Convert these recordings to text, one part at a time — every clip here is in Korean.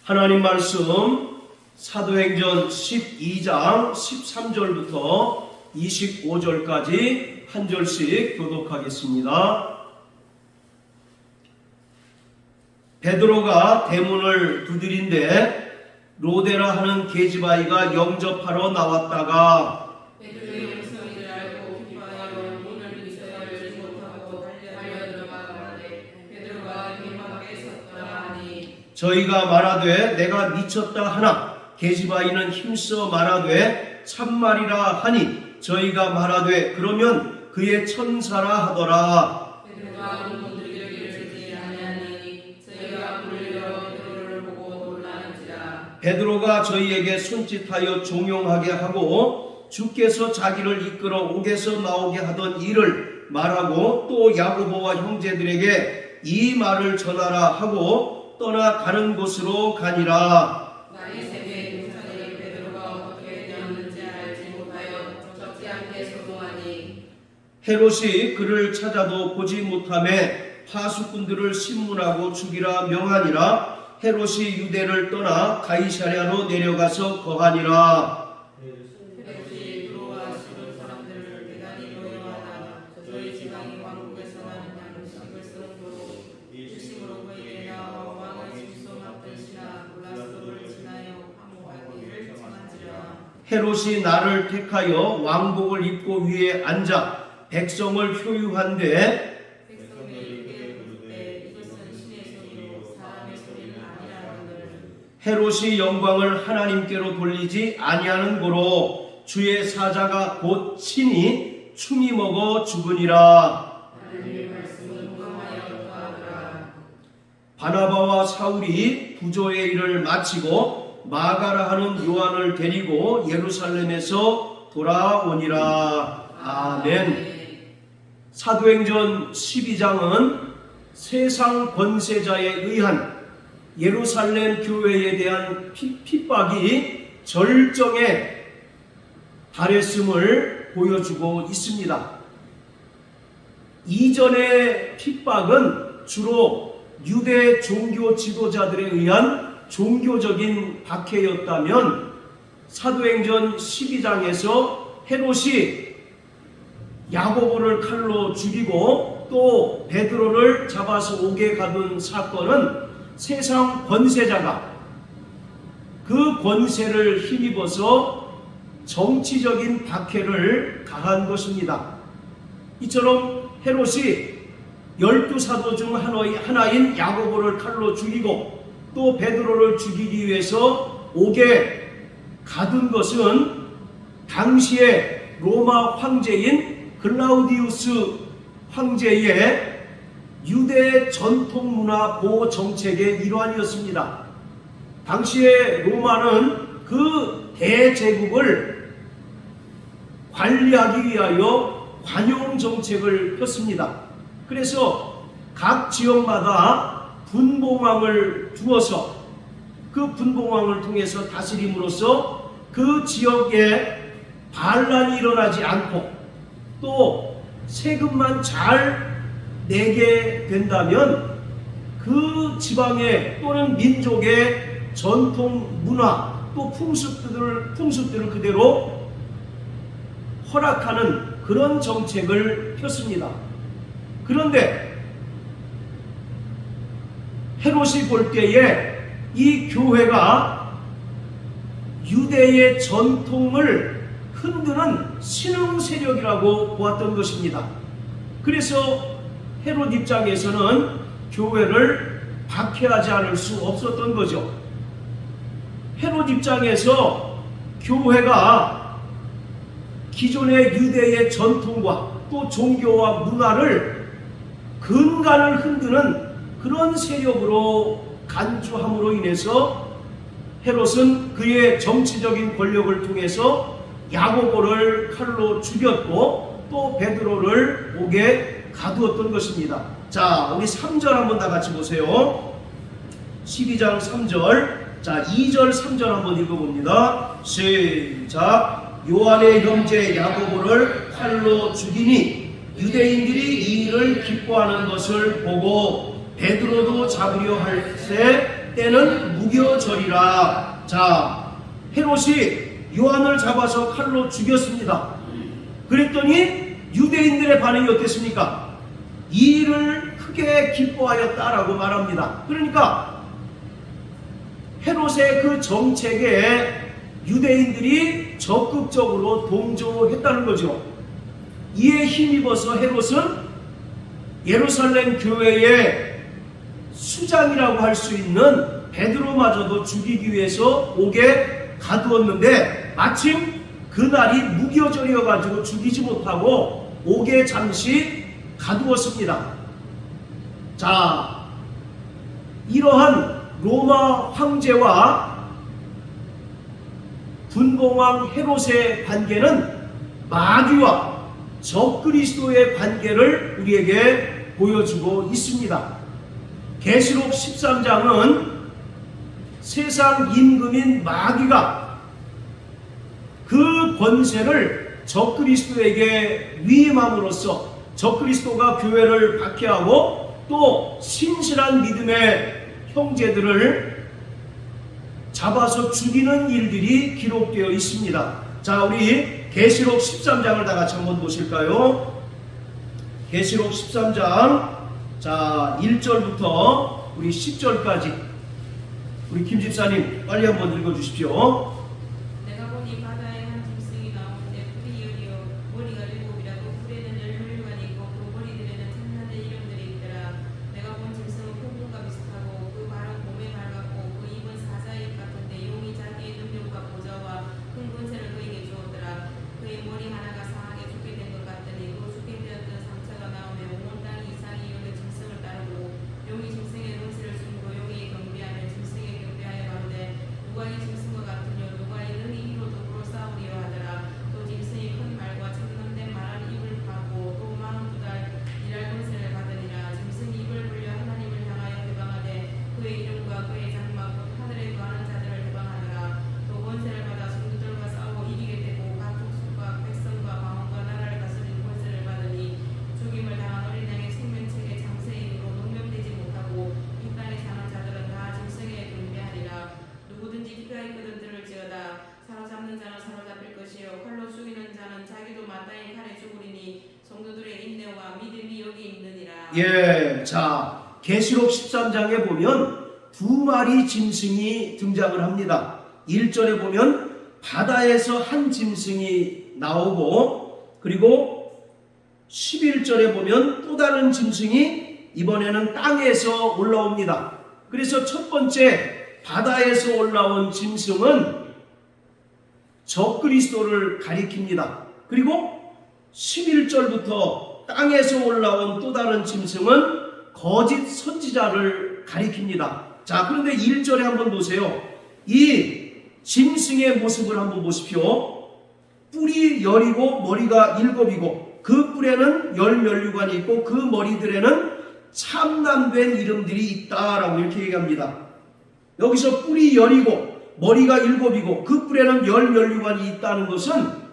하나님 말씀 사도행전 12장 13절부터 25절까지 한 절씩 교독하겠습니다. 베드로가 대문을 두드린데 로데라 하는 계집아이가 영접하러 나왔다가 베드로의 음성을 알고 기뻐하여 문을 미처 열지 못하고 달려 들어가 말하되 베드로가 문 밖에 섰더라 하니 저희가 말하되 내가 미쳤다 하나 계집아이는 힘써 말하되 참말이라 하니 저희가 말하되 그러면 그의 천사라 하더라. 베드로가 문 두드리기를 듣지 아니하니 저희가 문을 열어 베드로를 보고 놀라는지라. 베드로가 저희에게 손짓하여 종용하게 하고 주께서 자기를 이끌어 옥에서 나오게 하던 일을 말하고 또 야고보와 형제들에게 이 말을 전하라 하고 떠나 다른 곳으로 가니라. 날이 새게 동산이 베드로가 어떻게 되었는지 알지 못하여 적지 않게 소동하니 헤롯이 그를 찾아도 보지 못하매 파수꾼들을 신문하고 죽이라 명하니라. 헤롯이 유대를 떠나 가이사랴로 내려가서 거하니라. 헤롯이 두로와 시돈 사람들을 대단히 노여하나 저희 지방이 왕국에서 나는 양식을 쓰는도로 일심으로 그에게 나와 왕의 질소 맡은 신하 블라스도를 지나여 항복하기를 청한지라. 헤롯이 나를 택하여 왕복을 입고 위에 앉아 백성을 효유한데 백성들이 이르되 이것은 신의 소리요 사람의 소리는 아니라거늘. 헤롯이 영광을 하나님께로 돌리지 아니하는 고로 주의 사자가 곧 친히 충이 먹어 죽으니라. 하나님의 말씀은 무감하여 더하더라. 바나바와 사울이 부조의 일을 마치고 마가라 하는 요한을 데리고 예루살렘에서 돌아오니라. 아멘. 사도행전 12장은 세상 권세자에 의한 예루살렘 교회에 대한 핍박이 절정에 달했음을 보여주고 있습니다. 이전의 핍박은 주로 유대 종교 지도자들에 의한 종교적인 박해였다면 사도행전 12장에서 헤롯이 야고보를 칼로 죽이고 또 베드로를 잡아서 옥에 가둔 사건은 세상 권세자가 그 권세를 힘입어서 정치적인 박해를 가한 것입니다. 이처럼 헤롯이 12사도 중 하나인 야고보를 칼로 죽이고 또 베드로를 죽이기 위해서 옥에 가둔 것은 당시의 로마 황제인 글라우디우스 황제의 유대 전통 문화 보호 정책의 일환이었습니다. 당시에 로마는 그 대제국을 관리하기 위하여 관용 정책을 폈습니다. 그래서 각 지역마다 분봉왕을 두어서 그 분봉왕을 통해서 다스림으로써 그 지역에 반란이 일어나지 않고 또 세금만 잘 내게 된다면 그 지방의 또는 민족의 전통 문화 또 풍습들을 그대로 허락하는 그런 정책을 폈습니다. 그런데 헤롯이 볼 때에 이 교회가 유대의 전통을 흔드는 신흥 세력이라고 보았던 것입니다. 그래서 헤롯 입장에서는 교회를 박해하지 않을 수 없었던 거죠. 헤롯 입장에서 교회가 기존의 유대의 전통과 또 종교와 문화를 근간을 흔드는 그런 세력으로 간주함으로 인해서 헤롯은 그의 정치적인 권력을 통해서 야고보를 칼로 죽였고 또 베드로를 옥에 가두었던 것입니다. 자, 우리 3절 한번 다 같이 보세요. 12장 3절. 자, 2절 3절 한번 읽어봅니다. 시작. 요한의 형제 야고보를 칼로 죽이니 유대인들이 이 일을 기뻐하는 것을 보고 베드로도 잡으려 할 때 때는 무교절이라. 자, 헤롯이 요한을 잡아서 칼로 죽였습니다. 그랬더니 유대인들의 반응이 어땠습니까? 이 일을 크게 기뻐하였다라고 말합니다. 그러니까 헤롯의 그 정책에 유대인들이 적극적으로 동조했다는 거죠. 이에 힘입어서 헤롯은 예루살렘 교회의 수장이라고 할 수 있는 베드로마저도 죽이기 위해서 옥에 가두었는데 마침 그날이 무교절이어가지고 죽이지 못하고 옥에 잠시 가두었습니다. 자, 이러한 로마 황제와 분봉왕 헤롯의 관계는 마귀와 적그리스도의 관계를 우리에게 보여주고 있습니다. 계시록 13장은 세상 임금인 마귀가 그 권세를 적그리스도에게 위임함으로써 적그리스도가 교회를 박해하고 또 신실한 믿음의 형제들을 잡아서 죽이는 일들이 기록되어 있습니다. 자, 우리 계시록 13장을 다 같이 한번 보실까요? 계시록 13장, 자, 1절부터 우리 10절까지 우리 김 집사님 빨리 한번 읽어주십시오. 내가 보니 바다에 한 짐승이 나오는데 뿔이 열이요 머리가 일곱이라고 뿔에는 10멸류관이 있고 그 머리들에는 천사들 이름들이 있더라. 내가 본 짐승은 폭풍과 비슷하고 그 발은 곰에 밟았고 그 입은 사자의 입 같은데 용이 자기의 능력과 보좌와 큰 권세를 그에게 주었더라. 그의 머리 하나가 상하게 죽게 된 것 같더니 그 죽게 되었던 상처가 나오며 온 땅이 이상히 여겨 짐승을 따르고 용이 짐승의 권세를 주므로 용이 경배하며 짐승의 경배하여 가로되 누가 이 짐승과 같으뇨 누가 이 능히 이로 더불어 싸우리요 하더라. 또 짐승이 큰 말과 청렴된 말한 입을 파고 또 42달 일할 권세를 받으리라. 짐승이 입을 벌려 하나님을 향하여 해방하되 그의 이름과 그의 장막 곧 하늘에 거하는 자들을 해방하더라. 또 권세를 받아 성도들과 싸우고 이기게 되고 각 족속과 백성과 방언과 나라를 다스리는 권세를 받으니 죽임을 당한 어린 양의 생명책에 장세인으로 농명되지 못하고 이 땅에 사는 자들은 다 짐승에 경배하리라. 누구든지 피가 있거든 들을지어다. 사로잡는 자는 사로잡힐 것이요 칼로 죽이는 자는 자기도 마땅히 칼에 죽으리니 성도들의 인내와 믿음이 여기 있느니라. 예, 자, 계시록 13장에 보면 두 마리 짐승이 등장을 합니다. 1절에 보면 바다에서 한 짐승이 나오고 그리고 11절에 보면 또 다른 짐승이 이번에는 땅에서 올라옵니다. 그래서 첫 번째 바다에서 올라온 짐승은 적그리스도를 가리킵니다. 그리고 11절부터 땅에서 올라온 또 다른 짐승은 거짓 선지자를 가리킵니다. 자, 그런데 1절에 한번 보세요. 이 짐승의 모습을 한번 보십시오. 뿔이 10이고 머리가 7이고 그 뿔에는 10면류관이 있고 그 머리들에는 참남된 이름들이 있다라고 이렇게 얘기합니다. 여기서 뿔이 10이고 머리가 7이고 그 뿔에는 10면류관이 있다는 것은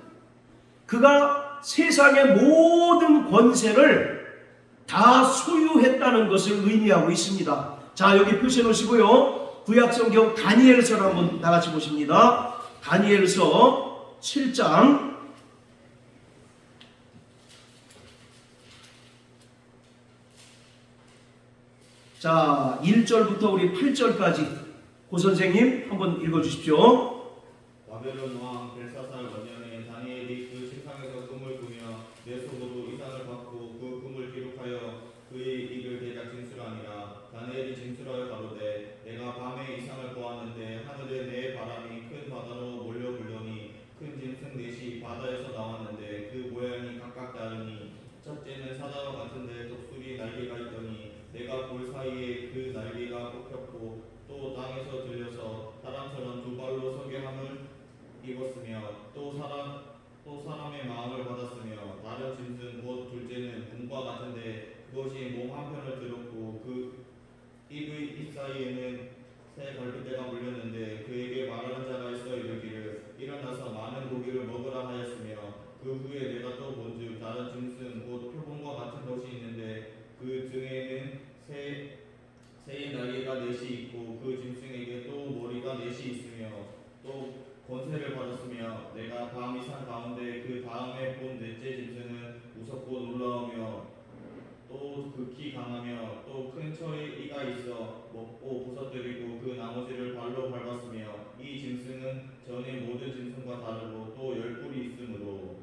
그가 세상의 모든 권세를 다 소유했다는 것을 의미하고 있습니다. 자, 여기 표시해 놓으시고요. 구약성경 다니엘서를 한번 다 같이 보십니다. 다니엘서 7장 자, 1절부터 우리 8절까지 고 선생님 한번 읽어주십시오. 바벨론 왕 벨사살 원년에 다니엘이 그 식상에서 꿈을 꾸며 내 손으로 이상을 받고 그 꿈을 기록하여 그의 입을 대략 진술하니라. 다니엘이 진술하여 가로되 내가 밤에 이상을 보았는데 하늘에 내 바람이 큰 바다로 몰려불더니 큰 짐승 넷이 바다에서 나왔는데 그 모양이 각각 다르니 첫째는 사자와 같은데 독수리 날개가 있더니 내가 볼 사이에 그 날개가 뽑혔고 또 땅에서 들려서 사람처럼 두 발로 서게 함을 입었으며 또 사람의 마음을 받았으며 다른 짐승 곧 둘째는 문과 같은데 그것이 몸 한편을 들었고 그 입의 입 사이에는 새 갈빗대가 물렸는데 그에게 말하는 자가 있어 이르기를 일어나서 많은 고기를 먹으라 하였으며 그 후에 내가 또 본즉 다른 짐승 곧 표범과 같은 것이 있는데 그 등에는 새의 날개가 넷이 있고 그 짐승 극히 강하며 또 큰 철의 이가 있어 먹고 부서뜨리고 그 나머지를 발로 밟았으며 이 짐승은 전의 모든 짐승과 다르고 또 10뿔이 있으므로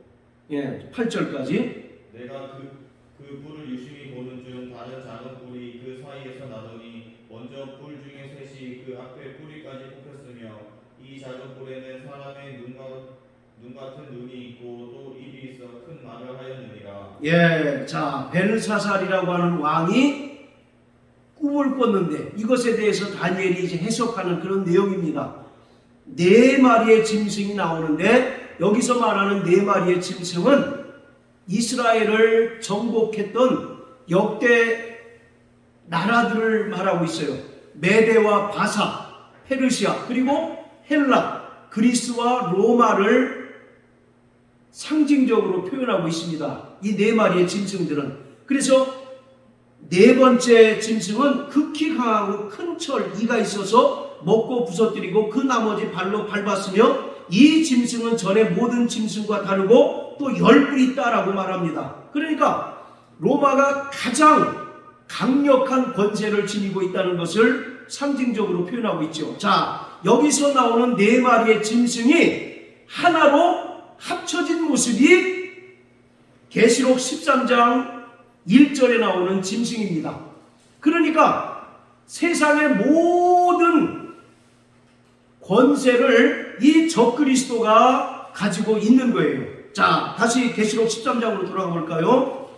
8절까지. 내가 그 뿔을 유심히 보는 중 다른 작은 뿔이 그 사이에서 나더니 먼저 뿔 중에 셋이 그 앞에 뿌리까지 뽑혔으며 이 작은 뿔에는 사람의 눈 같은 눈이 있고 또 입이 있어 큰 말을 하였느니라. 자, 벨사살이라고 하는 왕이 꿈을 꿨는데 이것에 대해서 다니엘이 이제 해석하는 그런 내용입니다. 4마리의 짐승이 나오는데 여기서 말하는 4마리의 짐승은 이스라엘을 정복했던 역대 나라들을 말하고 있어요. 메대와 바사, 페르시아, 그리고 헬라, 그리스와 로마를 상징적으로 표현하고 있습니다. 이 4마리의 짐승들은. 그래서 4번째 짐승은 극히 강하고 큰 철, 이가 있어서 먹고 부서뜨리고 그 나머지 발로 밟았으며 이 짐승은 전의 모든 짐승과 다르고 또 10뿔이 있다라고 말합니다. 그러니까 로마가 가장 강력한 권세를 지니고 있다는 것을 상징적으로 표현하고 있죠. 자, 여기서 나오는 4마리의 짐승이 하나로 합쳐진 모습이 계시록 13장 1절에 나오는 짐승입니다. 그러니까 세상의 모든 권세를 이 적그리스도가 가지고 있는 거예요. 자, 다시 계시록 13장으로 돌아가 볼까요?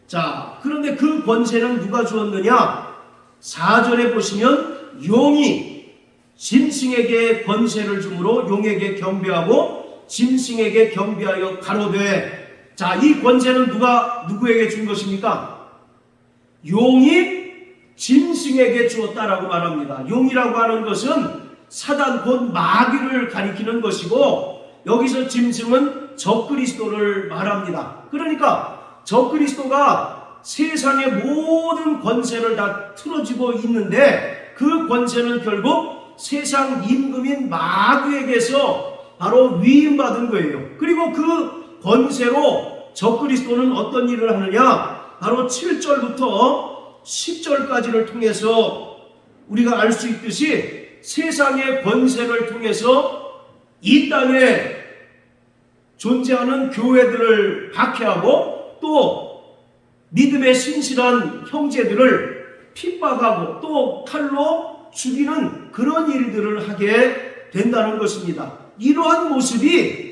자, 그런데 그 권세는 누가 주었느냐? 4절에 보시면 용이 짐승에게 권세를 주므로 용에게 경배하고 짐승에게 경배하여 가로되. 자, 이 권세는 누구에게 준 것입니까? 용이 짐승에게 주었다라고 말합니다. 용이라고 하는 것은 사단 곧 마귀를 가리키는 것이고 여기서 짐승은 적그리스도를 말합니다. 그러니까 적그리스도가 세상의 모든 권세를 다 틀어지고 있는데 그 권세는 결국 세상 임금인 마귀에게서 바로 위임받은 거예요. 그리고 그 권세로 적그리스도는 어떤 일을 하느냐? 바로 7절부터 10절까지를 통해서 우리가 알 수 있듯이 세상의 권세를 통해서 이 땅에 존재하는 교회들을 박해하고 또 믿음의 신실한 형제들을 핍박하고 또 칼로 죽이는 그런 일들을 하게 된다는 것입니다. 이러한 모습이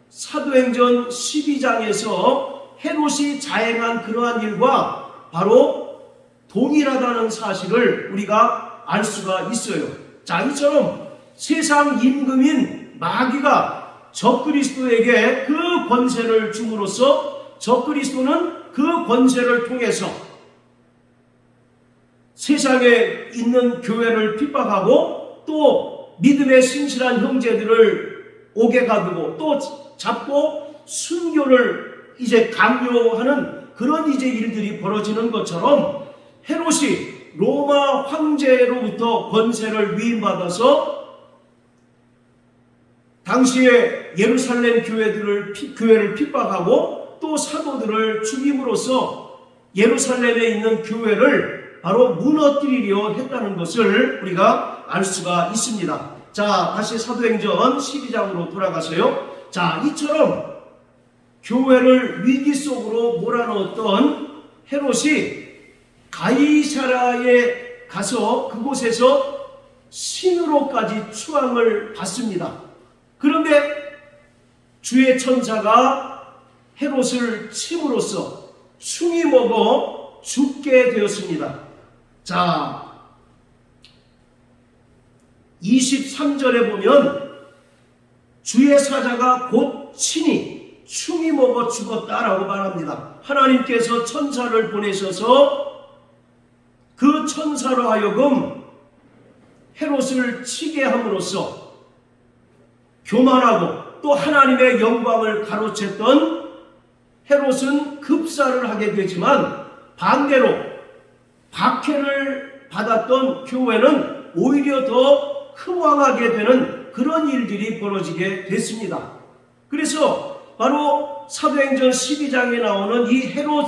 사도행전 12장에서 헤롯이 자행한 그러한 일과 바로 동일하다는 사실을 우리가 알 수가 있어요. 자, 이처럼 세상 임금인 마귀가 적그리스도에게 그 권세를 줌으로써 적그리스도는 그 권세를 통해서 세상에 있는 교회를 핍박하고 또 믿음의 신실한 형제들을 옥에 가두고 또 잡고 순교를 이제 강요하는 그런 이제 일들이 벌어지는 것처럼 헤롯이 로마 황제로부터 권세를 위임받아서 당시에 예루살렘 교회를 핍박하고 또 사도들을 죽임으로써 예루살렘에 있는 교회를 바로 무너뜨리려 했다는 것을 우리가 알 수가 있습니다. 자, 다시 사도행전 12장으로 돌아가서요. 자, 이처럼 교회를 위기 속으로 몰아넣었던 헤롯이 가이사라에 가서 그곳에서 신으로까지 추앙을 받습니다. 그런데 주의 천사가 헤롯을 침으로써 숭이 먹어 죽게 되었습니다. 자, 23절에 보면 주의 사자가 곧 친히 숭이 먹어 죽었다라고 말합니다. 하나님께서 천사를 보내셔서 그 천사로 하여금 헤롯을 치게 함으로써 교만하고 또 하나님의 영광을 가로챘던 헤롯은 급사를 하게 되지만 반대로 박해를 받았던 교회는 오히려 더 흥왕하게 되는 그런 일들이 벌어지게 됐습니다. 그래서 바로 사도행전 12장에 나오는 이 헤롯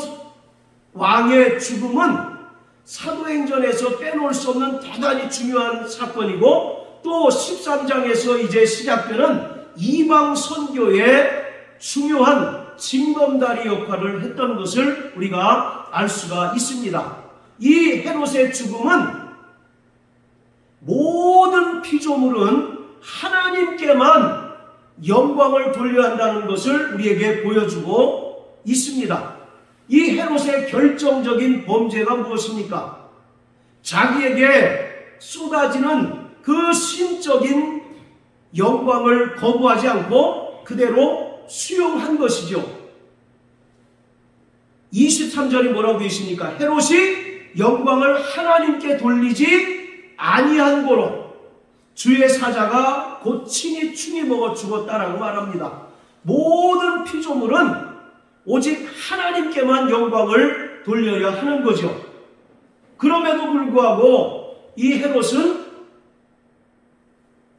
왕의 죽음은 사도행전에서 빼놓을 수 없는 대단히 중요한 사건이고, 또 13장에서 이제 시작되는 이방 선교의 중요한 징검다리 역할을 했던 것을 우리가 알 수가 있습니다. 이 헤롯의 죽음은 모든 피조물은 하나님께만 영광을 돌려야 한다는 것을 우리에게 보여주고 있습니다. 이 헤롯의 결정적인 범죄가 무엇입니까? 자기에게 쏟아지는 그 신적인 영광을 거부하지 않고 그대로 수용한 것이죠. 23절이 뭐라고 되어 있습니까? 헤롯이 영광을 하나님께 돌리지 아니한 고로 주의 사자가 곧 친히 충이 먹어 죽었다라고 말합니다. 모든 피조물은 오직 하나님께만 영광을 돌려야 하는 거죠. 그럼에도 불구하고 이 헤롯은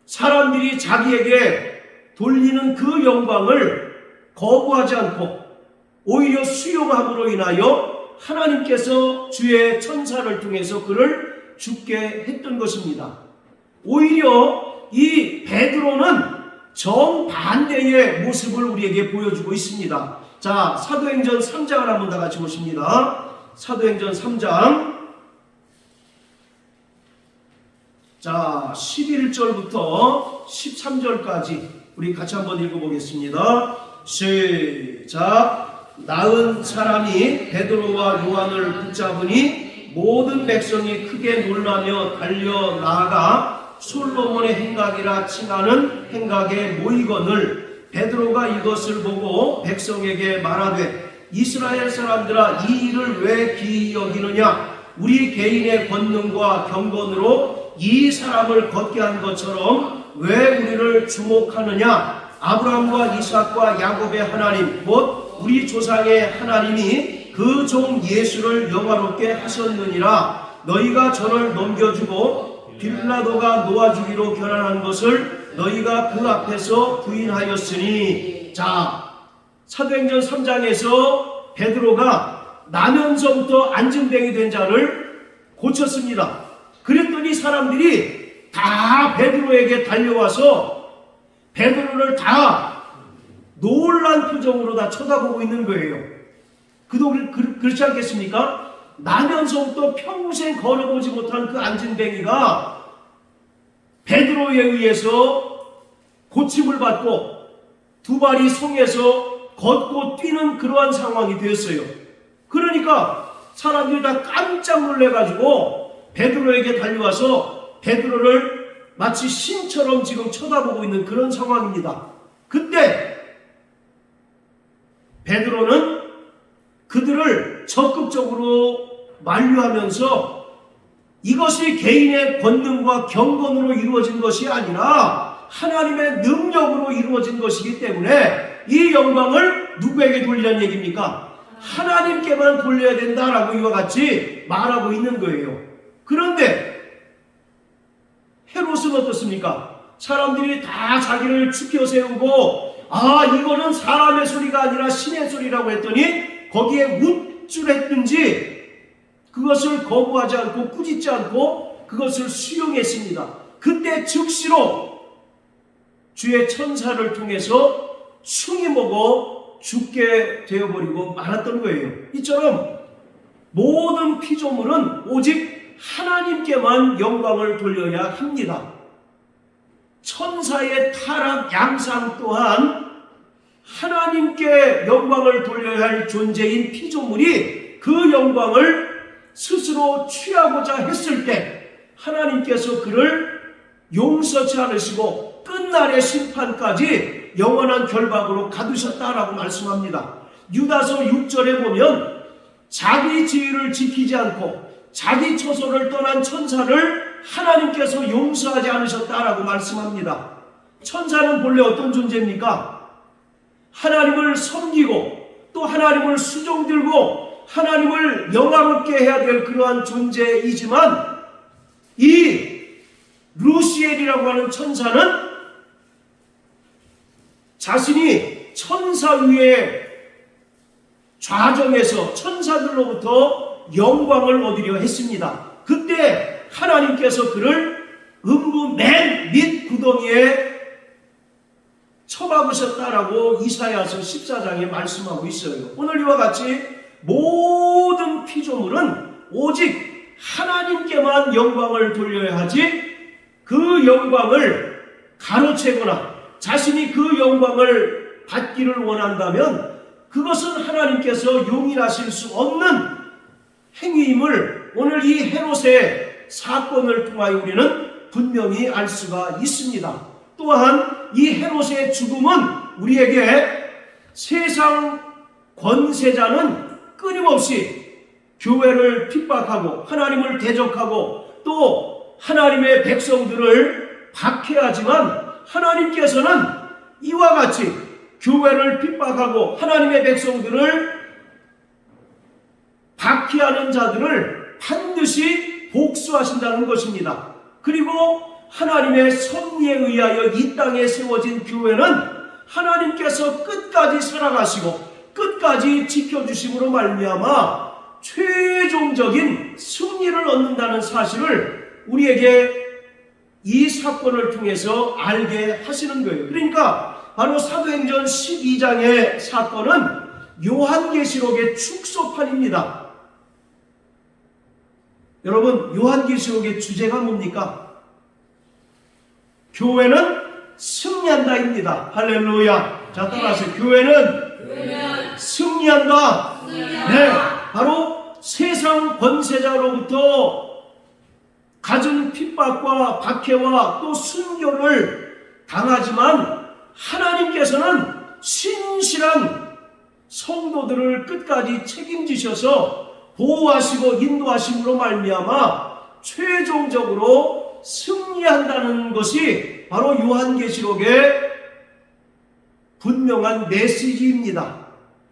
사람들이 자기에게 돌리는 그 영광을 거부하지 않고 오히려 수용함으로 인하여 하나님께서 주의 천사를 통해서 그를 죽게 했던 것입니다. 오히려 이 베드로는 정반대의 모습을 우리에게 보여주고 있습니다. 자, 사도행전 3장을 한번 다 같이 보십니다. 사도행전 3장, 자 11절부터 13절까지 우리 같이 한번 읽어보겠습니다. 시작. 나은 사람이 베드로와 요한을 붙잡으니 모든 백성이 크게 놀라며 달려나가 솔로몬의 행각이라 칭하는 행각에 모이거늘 베드로가 이것을 보고 백성에게 말하되 이스라엘 사람들아, 이 일을 왜 기이 여기느냐? 우리 개인의 권능과 경건으로 이 사람을 걷게 한 것처럼 왜 우리를 주목하느냐? 아브라함과 이삭과 야곱의 하나님 곧 우리 조상의 하나님이 그 종 예수를 영화롭게 하셨느니라. 너희가 저를 넘겨주고 빌라도가 놓아주기로 결단한 것을 너희가 그 앞에서 부인하였으니. 자, 사도행전 3장에서 베드로가 나면서부터 안진뱅이 된 자를 고쳤습니다. 그랬더니 사람들이 다 베드로에게 달려와서 베드로를 다 놀란 표정으로 다 쳐다보고 있는 거예요. 그렇지 않겠습니까? 나면서부터 평생 걸어보지 못한 그 안진뱅이가 베드로에 의해서 고침을 받고 두 발이 성에서 걷고 뛰는 그러한 상황이 되었어요. 그러니까 사람들이 다 깜짝 놀래가지고 베드로에게 달려와서 베드로를 마치 신처럼 지금 쳐다보고 있는 그런 상황입니다. 그때 베드로는 그들을 적극적으로 만류하면서 이것이 개인의 권능과 경건으로 이루어진 것이 아니라 하나님의 능력으로 이루어진 것이기 때문에 이 영광을 누구에게 돌리라는 얘기입니까? 하나님께만 돌려야 된다라고 이와 같이 말하고 있는 거예요. 그런데 헤롯은 어떻습니까? 사람들이 다 자기를 추켜 세우고 이거는 사람의 소리가 아니라 신의 소리라고 했더니 거기에 우쭐했든지 그것을 거부하지 않고 꾸짖지 않고 그것을 수용했습니다. 그때 즉시로 주의 천사를 통해서 충이 먹어 죽게 되어버리고 말았던 거예요. 이처럼 모든 피조물은 오직 하나님께만 영광을 돌려야 합니다. 천사의 타락 양상 또한 하나님께 영광을 돌려야 할 존재인 피조물이 그 영광을 스스로 취하고자 했을 때 하나님께서 그를 용서치 않으시고 끝날의 심판까지 영원한 결박으로 가두셨다라고 말씀합니다. 유다서 6절에 보면 자기 지위를 지키지 않고 자기 처소를 떠난 천사를 하나님께서 용서하지 않으셨다라고 말씀합니다. 천사는 본래 어떤 존재입니까? 하나님을 섬기고 또 하나님을 수종들고 하나님을 영화롭게 해야 될 그러한 존재이지만 이 루시엘이라고 하는 천사는 자신이 천사 위에 좌정해서 천사들로부터 영광을 얻으려 했습니다. 그때 하나님께서 그를 음부 맨 밑 구덩이에 처박으셨다라고 이사야서 14장에 말씀하고 있어요. 오늘 이와 같이 모든 피조물은 오직 하나님께만 영광을 돌려야 하지, 그 영광을 가로채거나 자신이 그 영광을 받기를 원한다면 그것은 하나님께서 용인하실 수 없는 행위임을 오늘 이 헤롯의 사건을 통하여 우리는 분명히 알 수가 있습니다. 또한 이 헤롯의 죽음은 우리에게 세상 권세자는 끊임없이 교회를 핍박하고 하나님을 대적하고 또 하나님의 백성들을 박해하지만, 하나님께서는 이와 같이 교회를 핍박하고 하나님의 백성들을 박해하는 자들을 반드시 복수하신다는 것입니다. 그리고 하나님의 섭리에 의하여 이 땅에 세워진 교회는 하나님께서 끝까지 살아가시고 끝까지 지켜주심으로 말미암아 최종적인 승리를 얻는다는 사실을 우리에게 이 사건을 통해서 알게 하시는 거예요. 그러니까 바로 사도행전 12장의 사건은 요한계시록의 축소판입니다. 여러분, 요한계시록의 주제가 뭡니까? 교회는 승리한다입니다. 할렐루야. 자, 따라하세요. 교회는 승리한다. 네, 바로 세상 권세자로부터 갖은 핍박과 박해와 또 순교를 당하지만 하나님께서는 신실한 성도들을 끝까지 책임지셔서 보호하시고 인도하심으로 말미암아 최종적으로 승리한다는 것이 바로 요한계시록의 분명한 메시지입니다.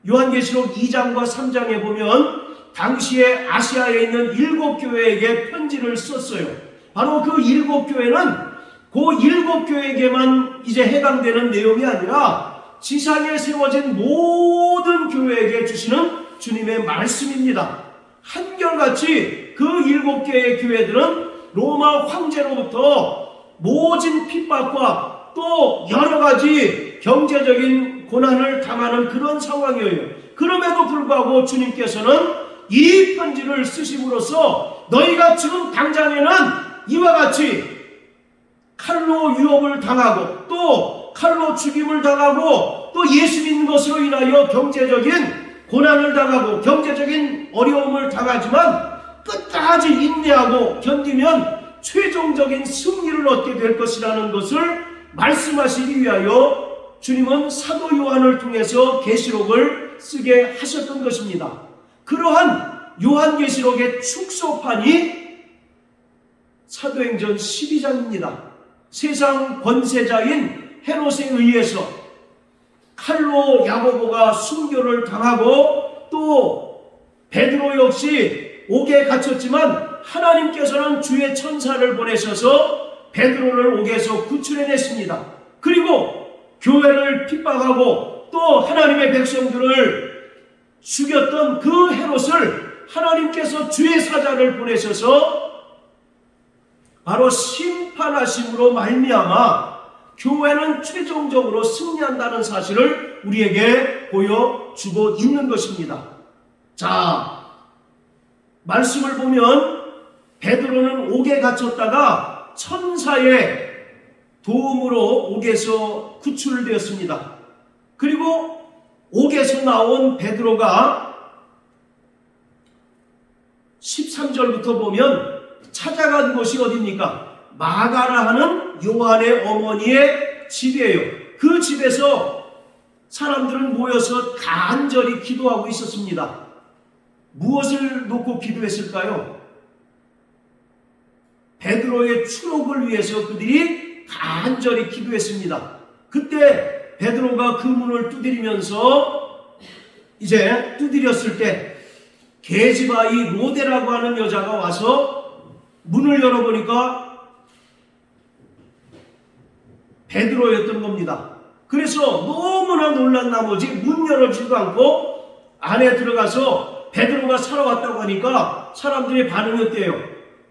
요한계시록 2장과 3장에 보면 당시에 아시아에 있는 7교회에게 편지를 썼어요. 바로 그 7교회는 그 7교회에게만 이제 해당되는 내용이 아니라 지상에 세워진 모든 교회에게 주시는 주님의 말씀입니다. 한결같이 그 7개의 교회들은 로마 황제로부터 모진 핍박과 또 여러 가지 경제적인 고난을 당하는 그런 상황이에요. 그럼에도 불구하고 주님께서는 이 편지를 쓰심으로써 너희가 지금 당장에는 이와 같이 칼로 유업을 당하고 또 칼로 죽임을 당하고 또 예수 믿는 것으로 인하여 경제적인 고난을 당하고 경제적인 어려움을 당하지만 끝까지 인내하고 견디면 최종적인 승리를 얻게 될 것이라는 것을 말씀하시기 위하여 주님은 사도 요한을 통해서 계시록을 쓰게 하셨던 것입니다. 그러한 요한계시록의 축소판이 사도행전 12장입니다. 세상 권세자인 헤롯에 의해서 칼로 야고보가 순교를 당하고 또 베드로 역시 옥에 갇혔지만 하나님께서는 주의 천사를 보내셔서 베드로를 옥에서 구출해냈습니다. 그리고 교회를 핍박하고 또 하나님의 백성들을 죽였던 그 헤롯을 하나님께서 주의 사자를 보내셔서 바로 심판하심으로 말미암아 교회는 최종적으로 승리한다는 사실을 우리에게 보여주고 있는 것입니다. 자, 말씀을 보면 베드로는 옥에 갇혔다가 천사의 도움으로 옥에서 구출되었습니다. 그리고 옥에서 나온 베드로가 13절부터 보면 찾아간 곳이 어디입니까? 마가라 하는 요한의 어머니의 집이에요. 그 집에서 사람들은 모여서 간절히 기도하고 있었습니다. 무엇을 놓고 기도했을까요? 베드로의 추록을 위해서 그들이 간절히 기도했습니다. 그때 베드로가 그 문을 두드리면서 이제 두드렸을 때 게지바이 로데라고 하는 여자가 와서 문을 열어보니까 베드로였던 겁니다. 그래서 너무나 놀란 나머지 문 열어주지도 않고 안에 들어가서 베드로가 살아왔다고 하니까 사람들의 반응이 어때요?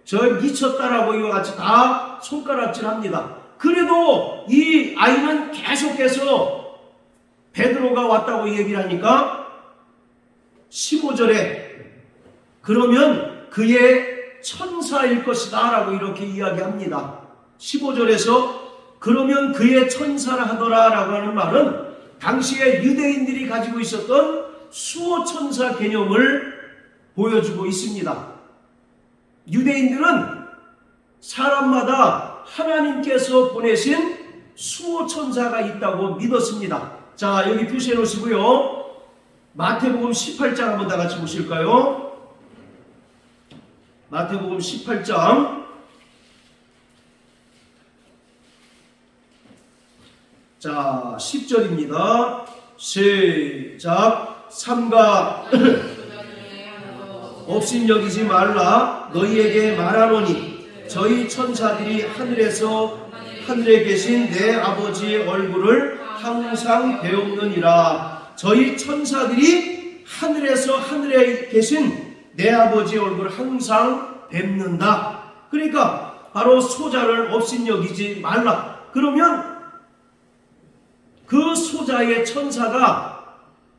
저 미쳤다라고 이와 같이 다 손가락질합니다. 그래도 이 아이는 계속해서 베드로가 왔다고 얘기를 하니까 15절에 그러면 그의 천사일 것이다 라고 이렇게 이야기합니다. 15절에서 그러면 그의 천사라 하더라 라고 하는 말은 당시에 유대인들이 가지고 있었던 수호천사 개념을 보여주고 있습니다. 유대인들은 사람마다 하나님께서 보내신 수호천사가 있다고 믿었습니다. 자, 여기 표시해 놓으시고요. 마태복음 18장 한번 다 같이 보실까요? 마태복음 18장 자, 10절입니다. 시작. 삼가 업신여기지 말라. 너희에게 말하노니 저희 천사들이 하늘에 계신 내 아버지의 얼굴을 항상 배우느니라. 저희 천사들이 하늘에 계신 내 아버지의 얼굴을 항상 뵙는다. 그러니까 바로 소자를 업신여기지 말라. 그러면 그 소자의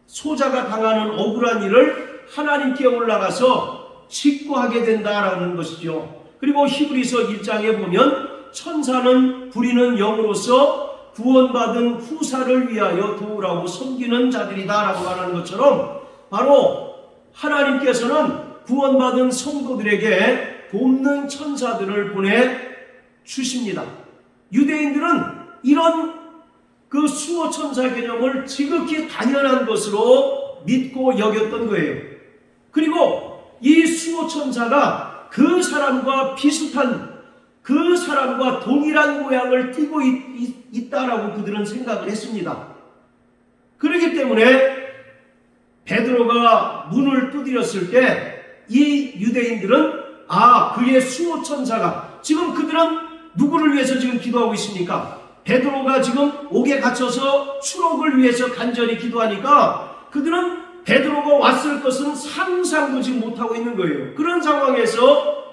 소자가 당하는 억울한 일을 하나님께 올라가서 직구하게 된다라는 것이죠. 그리고 히브리서 1장에 보면 천사는 부리는 영으로서 구원받은 후사를 위하여 도우라고 섬기는 자들이다라고 말하는 것처럼 바로 하나님께서는 구원받은 성도들에게 돕는 천사들을 보내주십니다. 유대인들은 이런 그 수호천사 개념을 지극히 당연한 것으로 믿고 여겼던 거예요. 그리고 이 수호천사가 그 사람과 비슷한, 그 사람과 동일한 모양을 띠고 있다라고 그들은 생각을 했습니다. 그렇기 때문에 베드로가 문을 두드렸을 때 이 유대인들은 그의 수호천사가, 지금 그들은 누구를 위해서 지금 기도하고 있습니까? 베드로가 지금 옥에 갇혀서 추록을 위해서 간절히 기도하니까 그들은 베드로가 왔을 것은 상상도 지금 못하고 있는 거예요. 그런 상황에서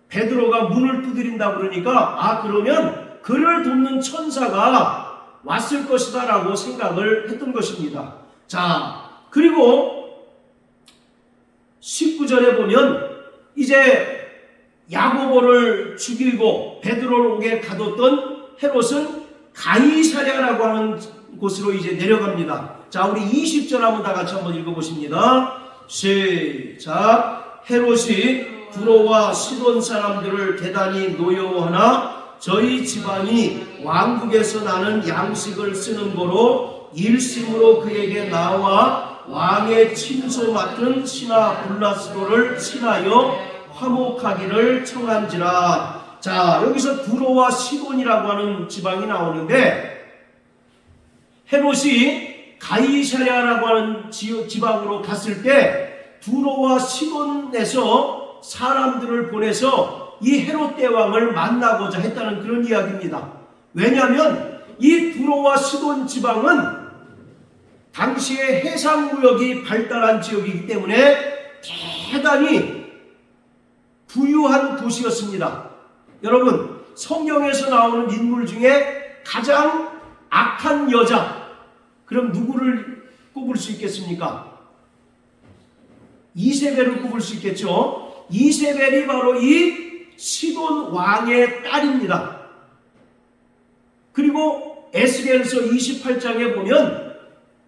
베드로가 문을 두드린다 그러니까 그러면 그를 돕는 천사가 왔을 것이다 라고 생각을 했던 것입니다. 자, 그리고 19절에 보면 이제 야고보를 죽이고 베드로를 옥에 가뒀던 헤롯은 가이사랴라고 하는 곳으로 이제 내려갑니다. 자, 우리 20절 한번 다 같이 한번 읽어보십니다. 시작. 헤롯이 두로와 시돈 사람들을 대단히 노여워하나 저희 지방이 왕국에서 나는 양식을 쓰는 거로 일심으로 그에게 나와 왕의 친소 맡은 신하 블라스도를 친하여 화목하기를 청한지라. 자, 여기서 두로와 시돈이라고 하는 지방이 나오는데 헤롯이 가이사랴라고 하는 지방으로 갔을 때 두로와 시돈에서 사람들을 보내서 이 헤롯 대왕을 만나고자 했다는 그런 이야기입니다. 왜냐하면 이 두로와 시돈 지방은 당시에 해상무역이 발달한 지역이기 때문에 대단히 부유한 도시였습니다. 여러분, 성경에서 나오는 인물 중에 가장 악한 여자, 그럼 누구를 꼽을 수 있겠습니까? 이세벨을 꼽을 수 있겠죠. 이세벨이 바로 이 시돈 왕의 딸입니다. 그리고 에스겔서 28장에 보면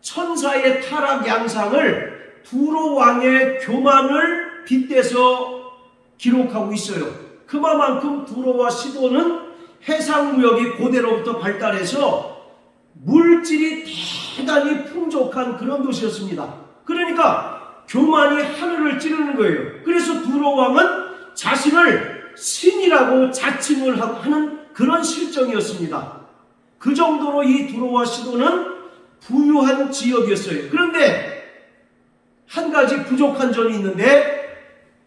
천사의 타락 양상을 두로 왕의 교만을 빗대서 기록하고 있어요. 그만큼 두로와 시돈은 해상무역이 고대로부터 발달해서 물질이 대단히 풍족한 그런 도시였습니다. 그러니까 교만이 하늘을 찌르는 거예요. 그래서 두로 왕은 자신을 신이라고 자칭을 하는 그런 실정이었습니다. 그 정도로 이 두로와 시돈은 부유한 지역이었어요. 그런데 한 가지 부족한 점이 있는데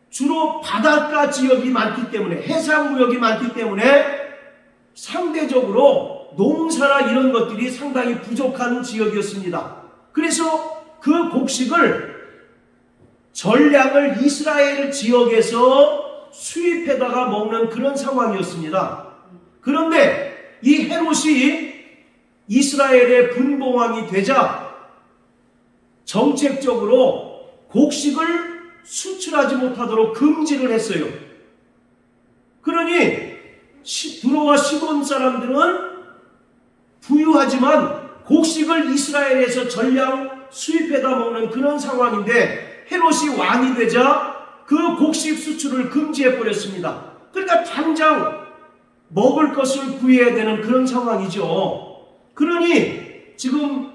주로 바닷가 지역이 많기 때문에, 해상무역이 많기 때문에 상대적으로 농사나 이런 것들이 상당히 부족한 지역이었습니다. 그래서 그 곡식을 전량을 이스라엘 지역에서 수입해다가 먹는 그런 상황이었습니다. 그런데 이 헤롯이 이스라엘의 분봉왕이 되자 정책적으로 곡식을 수출하지 못하도록 금지를 했어요. 그러니 두로와 시돈 사람들은 부유하지만 곡식을 이스라엘에서 전량 수입해다 먹는 그런 상황인데 헤롯이 왕이 되자 그 곡식 수출을 금지해 버렸습니다. 그러니까 당장 먹을 것을 구해야 되는 그런 상황이죠. 그러니 지금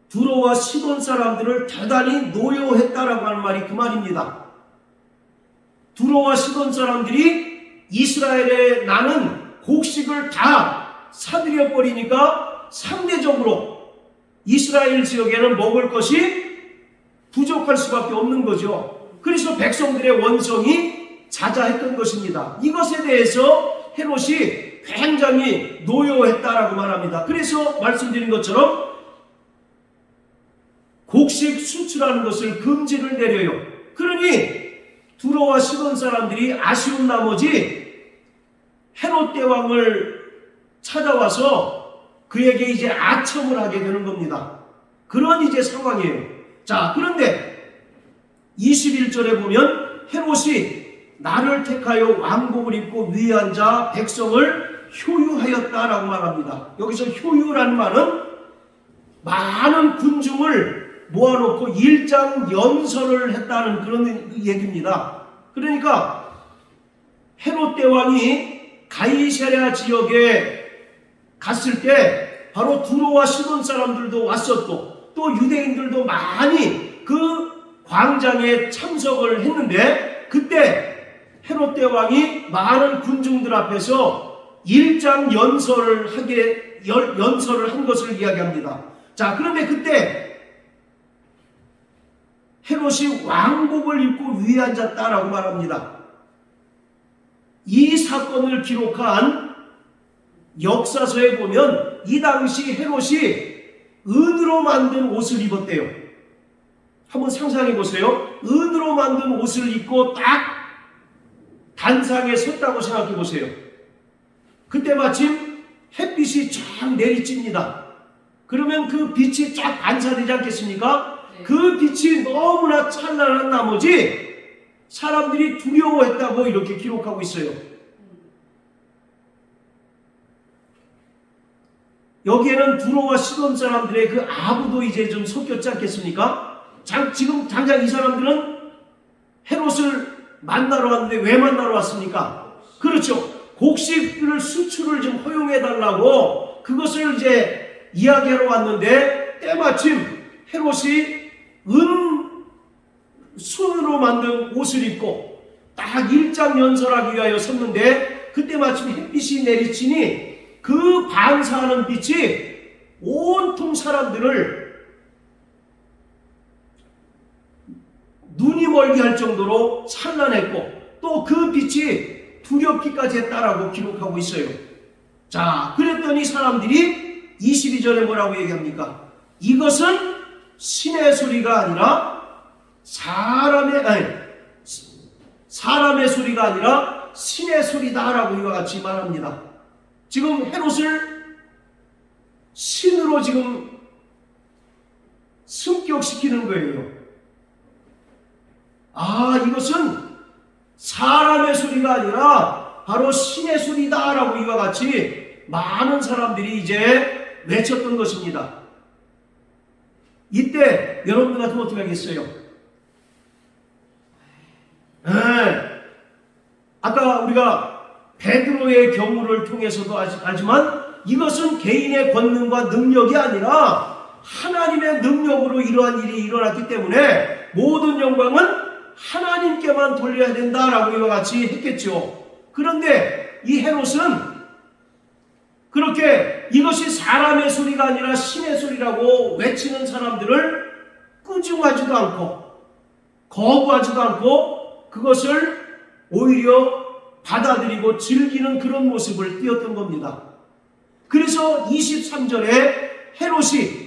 두로와 시돈 사람들을 대단히 노여했다라고 하는 말이 그 말입니다. 두로와 시돈 사람들이 이스라엘에 나는 곡식을 다 사들여 버리니까 상대적으로 이스라엘 지역에는 먹을 것이 부족할 수밖에 없는 거죠. 그래서 백성들의 원성이 자자했던 것입니다. 이것에 대해서 헤롯이 굉장히 노여했다라고 말합니다. 그래서 말씀드린 것처럼 곡식 수출하는 것을 금지를 내려요. 그러니 두로와 시돈 사람들이 아쉬운 나머지 헤롯 대왕을 찾아와서 그에게 이제 아첨을 하게 되는 겁니다. 그런 이제 상황이에요. 자, 그런데 21절에 보면 헤롯이 나를 택하여 왕복을 입고 위에 앉아 백성을 효유하였다라고 말합니다. 여기서 효유라는 말은 많은 군중을 모아놓고 일장 연설을 했다는 그런 얘기입니다. 그러니까 헤롯 대왕이 가이사랴 지역에 갔을 때 바로 두로와 시돈 사람들도 왔었고 또 유대인들도 많이 그 광장에 참석을 했는데 그때 헤롯 대왕이 많은 군중들 앞에서 일장 연설을 한 것을 이야기합니다. 자, 그런데 그때 헤롯이 왕복을 입고 위에 앉았다라고 말합니다. 이 사건을 기록한 역사서에 보면 이 당시 헤롯이 은으로 만든 옷을 입었대요. 한번 상상해 보세요. 은으로 만든 옷을 입고 딱 단상에 섰다고 생각해 보세요. 그때 마침 햇빛이 쫙 내리칩니다. 그러면 그 빛이 쫙 반사되지 않겠습니까? 그 빛이 너무나 찬란한 나머지 사람들이 두려워했다고 이렇게 기록하고 있어요. 여기에는 두로와 시돈 사람들의 그 아부도 이제 좀 섞였지 않겠습니까? 지금 당장 이 사람들은 헤롯을 만나러 왔는데 왜 만나러 왔습니까? 그렇죠. 곡식을 수출을 좀 허용해달라고 그것을 이제 이야기하러 왔는데 때마침 헤롯이 순으로 만든 옷을 입고 딱 일장 연설하기 위하여 섰는데 그때 마침 햇빛이 내리치니 그 반사하는 빛이 온통 사람들을 눈이 멀게 할 정도로 찬란했고 또 그 빛이 두렵기까지 했다라고 기록하고 있어요. 자, 그랬더니 사람들이 22절에 뭐라고 얘기합니까? 이것은 신의 소리가 아니라 사람의 소리가 아니라 신의 소리다라고 이와 같이 말합니다. 지금 헤롯을 신으로 지금 승격시키는 거예요. 이것은 사람의 소리가 아니라 바로 신의 소리다라고 이와 같이 많은 사람들이 이제 외쳤던 것입니다. 이때 여러분들 같으면 어떻게 하겠어요? 아까 우리가 베드로의 경우를 통해서도 알지만 이것은 개인의 권능과 능력이 아니라 하나님의 능력으로 이러한 일이 일어났기 때문에 모든 영광은 하나님께만 돌려야 된다라고 이와 같이 했겠죠. 그런데 이 헤롯은 그렇게 이것이 사람의 소리가 아니라 신의 소리라고 외치는 사람들을 끄중하지도 않고 거부하지도 않고 그것을 오히려 받아들이고 즐기는 그런 모습을 띄었던 겁니다. 그래서 23절에 헤롯이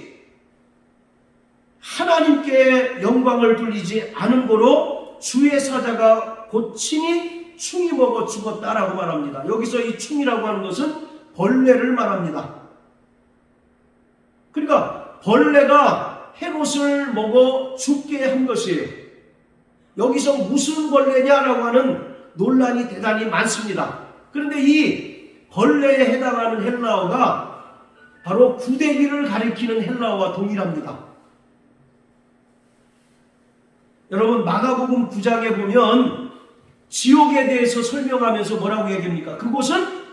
하나님께 영광을 돌리지 않은 고로 주의 사자가 곧 친히 충이 먹어 죽었다라고 말합니다. 여기서 이 충이라고 하는 것은 벌레를 말합니다. 그러니까 벌레가 헤롯을 먹어 죽게 한 것이에요. 여기서 무슨 벌레냐라고 하는 논란이 대단히 많습니다. 그런데 이 벌레에 해당하는 헬라어가 바로 구데기를 가리키는 헬라어와 동일합니다. 여러분 마가복음 9장에 보면 지옥에 대해서 설명하면서 뭐라고 얘기합니까? 그곳은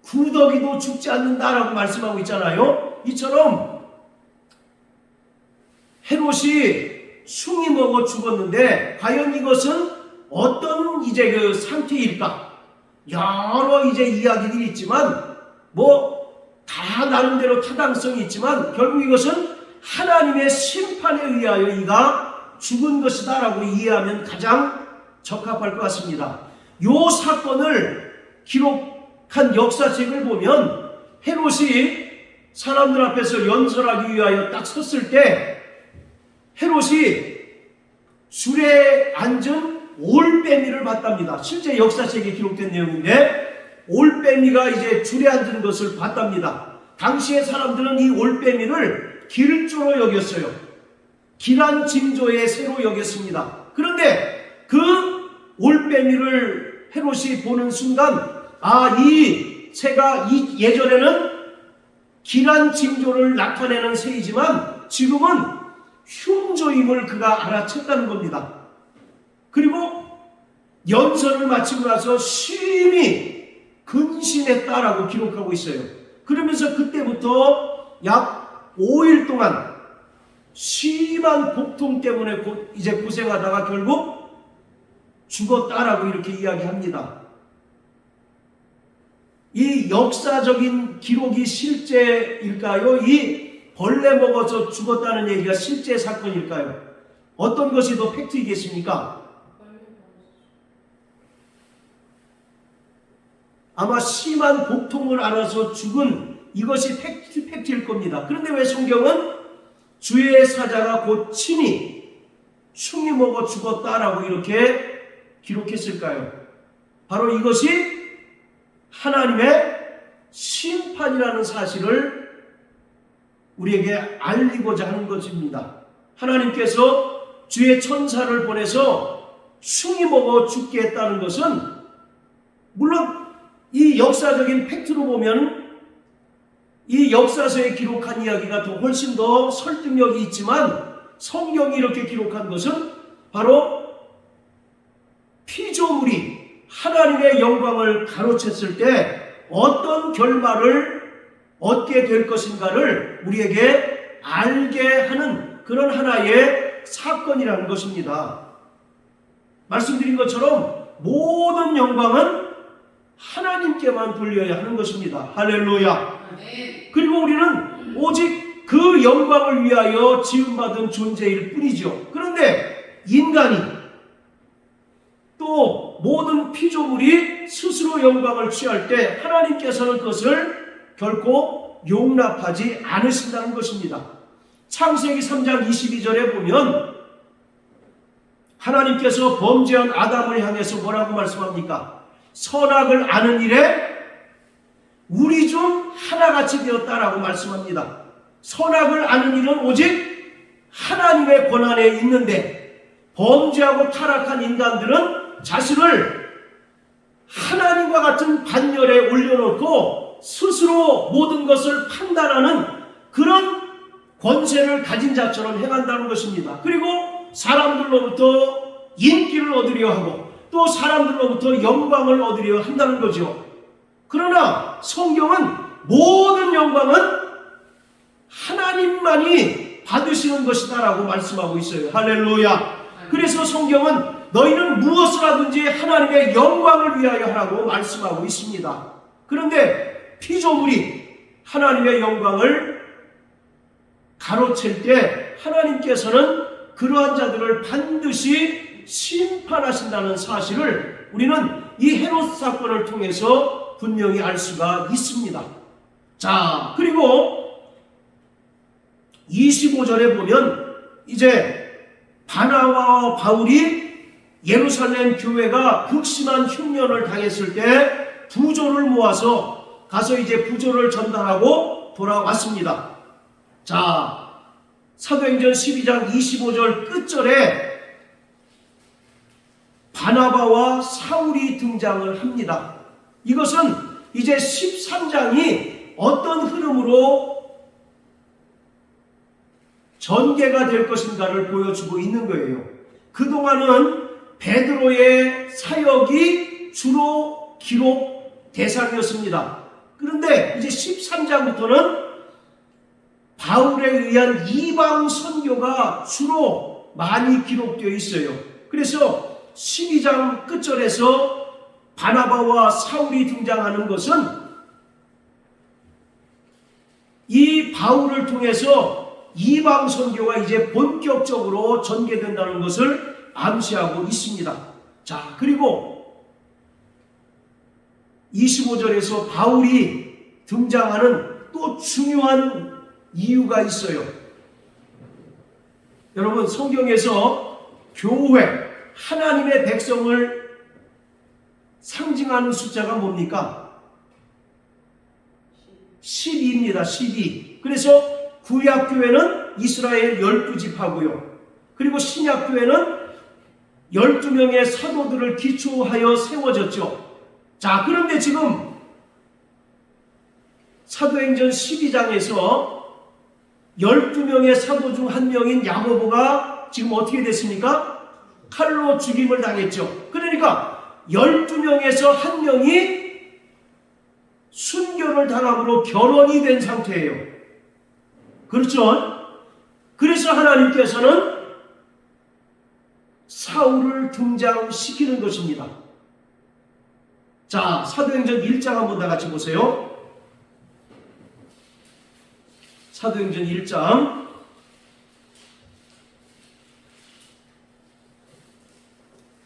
구더기도 죽지 않는다라고 말씀하고 있잖아요. 이처럼 헤롯이 충이 먹어 죽었는데 과연 이것은 어떤 이제 그 상태일까? 여러 이제 이야기들이 있지만 다 나름대로 타당성이 있지만 결국 이것은 하나님의 심판에 의하여 이가 죽은 것이다 라고 이해하면 가장 적합할 것 같습니다. 이 사건을 기록한 역사책을 보면 헤롯이 사람들 앞에서 연설하기 위하여 딱 섰을 때 헤롯이 줄에 앉은 올빼미를 봤답니다. 실제 역사책에 기록된 내용인데 올빼미가 이제 줄에 앉은 것을 봤답니다. 당시의 사람들은 이 올빼미를 길조로 여겼어요. 길한 징조의 새로 여겼습니다. 그런데 그 올빼미를 헤롯이 보는 순간 이 새가 예전에는 길한 징조를 나타내는 새이지만 지금은 흉조임을 그가 알아챘다는 겁니다. 그리고 연설을 마치고 나서 심히 근심했다라고 기록하고 있어요. 그러면서 그때부터 약 5일 동안 심한 복통 때문에 이제 고생하다가 결국 죽었다라고 이렇게 이야기합니다. 이 역사적인 기록이 실제일까요? 이 벌레 먹어서 죽었다는 얘기가 실제 사건일까요? 어떤 것이 더 팩트이겠습니까? 아마 심한 복통을 알아서 죽은 이것이 팩트일 겁니다. 그런데 왜 성경은 주의 사자가 곧 친히 충이 먹어 죽었다라고 이렇게 기록했을까요? 바로 이것이 하나님의 심판이라는 사실을 우리에게 알리고자 하는 것입니다. 하나님께서 주의 천사를 보내서 충이 먹어 죽게 했다는 것은 물론 이 역사적인 팩트로 보면 이 역사서에 기록한 이야기가 훨씬 더 설득력이 있지만 성경이 이렇게 기록한 것은 바로 피조물이 하나님의 영광을 가로챘을 때 어떤 결말을 얻게 될 것인가를 우리에게 알게 하는 그런 하나의 사건이라는 것입니다. 말씀드린 것처럼 모든 영광은 하나님께만 돌려야 하는 것입니다. 할렐루야. 그리고 우리는 오직 그 영광을 위하여 지음받은 존재일 뿐이죠. 그런데 인간이 또 모든 피조물이 스스로 영광을 취할 때 하나님께서는 그것을 결코 용납하지 않으신다는 것입니다. 창세기 3장 22절에 보면 하나님께서 범죄한 아담을 향해서 뭐라고 말씀합니까? 선악을 아는 일에 우리 중 하나같이 되었다라고 말씀합니다. 선악을 아는 일은 오직 하나님의 권한에 있는데 범죄하고 타락한 인간들은 자신을 하나님과 같은 반열에 올려놓고 스스로 모든 것을 판단하는 그런 권세를 가진 자처럼 행한다는 것입니다. 그리고 사람들로부터 인기를 얻으려 하고 또 사람들로부터 영광을 얻으려 한다는 거죠. 그러나 성경은 모든 영광은 하나님만이 받으시는 것이다 라고 말씀하고 있어요. 할렐루야. 그래서 성경은 너희는 무엇을 하든지 하나님의 영광을 위하여 하라고 말씀하고 있습니다. 그런데 피조물이 하나님의 영광을 가로챌 때 하나님께서는 그러한 자들을 반드시 심판하신다는 사실을 우리는 이 헤롯 사건을 통해서 분명히 알 수가 있습니다. 자, 그리고 25절에 보면 이제 바나바와 바울이 예루살렘 교회가 극심한 흉년을 당했을 때 부조를 모아서 가서 이제 부조를 전달하고 돌아왔습니다. 자, 사도행전 12장 25절 끝절에 바나바와 사울이 등장을 합니다. 이것은 이제 13장이 어떤 흐름으로 전개가 될 것인가를 보여주고 있는 거예요. 그동안은 베드로의 사역이 주로 기록 대상이었습니다. 그런데 이제 13장부터는 바울에 의한 이방 선교가 주로 많이 기록되어 있어요. 그래서 12장 끝절에서 바나바와 사울이 등장하는 것은 이 바울을 통해서 이방 선교가 이제 본격적으로 전개된다는 것을 암시하고 있습니다. 자, 그리고 25절에서 바울이 등장하는 또 중요한 이유가 있어요. 여러분, 성경에서 교회, 하나님의 백성을 상징하는 숫자가 뭡니까? 12입니다. 12. 그래서 구약교회는 이스라엘 12지파고요. 그리고 신약교회는 12명의 사도들을 기초하여 세워졌죠. 자, 그런데 지금 사도행전 12장에서 12명의 사도 중 한 명인 야고보가 지금 어떻게 됐습니까? 칼로 죽임을 당했죠. 그러니까 12명에서 한 명이 순교를 당함으로 결혼이 된 상태예요. 그렇죠? 그래서 하나님께서는 사울을 등장시키는 것입니다. 자, 사도행전 1장 한번 다 같이 보세요. 사도행전 1장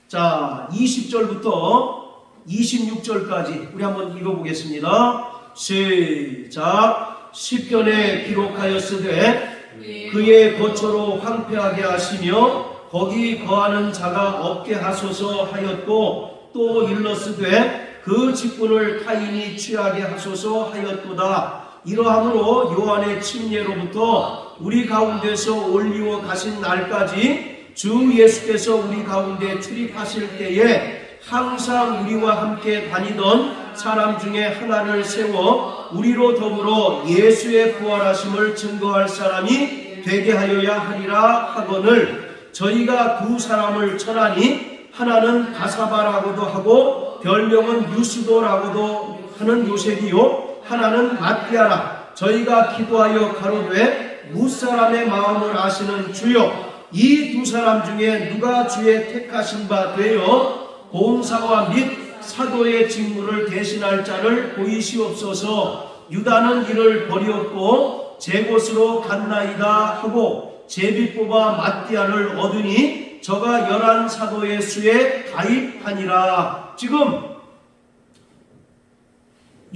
자, 20절부터 26절까지 우리 한번 읽어보겠습니다. 시작. 시편에 기록하였으되 그의 거처로 황폐하게 하시며 거기 거하는 자가 없게 하소서 하였고, 또 일렀으되 그 직분을 타인이 취하게 하소서 하였도다. 이러함으로 요한의 침례로부터 우리 가운데서 올리워 가신 날까지 주 예수께서 우리 가운데 출입하실 때에 항상 우리와 함께 다니던 사람 중에 하나를 세워 우리로 더불어 예수의 부활하심을 증거할 사람이 되게 하여야 하리라 하거늘, 저희가 두 사람을 천하니 하나는 바사바라고도 하고 별명은 유스도라고도 하는 요셉이요, 하나는 마띠아라. 저희가 기도하여 가로되 무사람의 마음을 아시는 주여, 이 두 사람 중에 누가 주의 택하신 바 되어 봉사와 및 사도의 직무를 대신할 자를 보이시옵소서. 유다는 이를 버리었고 제 곳으로 갔나이다 하고 제비 뽑아 마띠아를 얻으니 저가 11 사도의 수에 가입하니라. 지금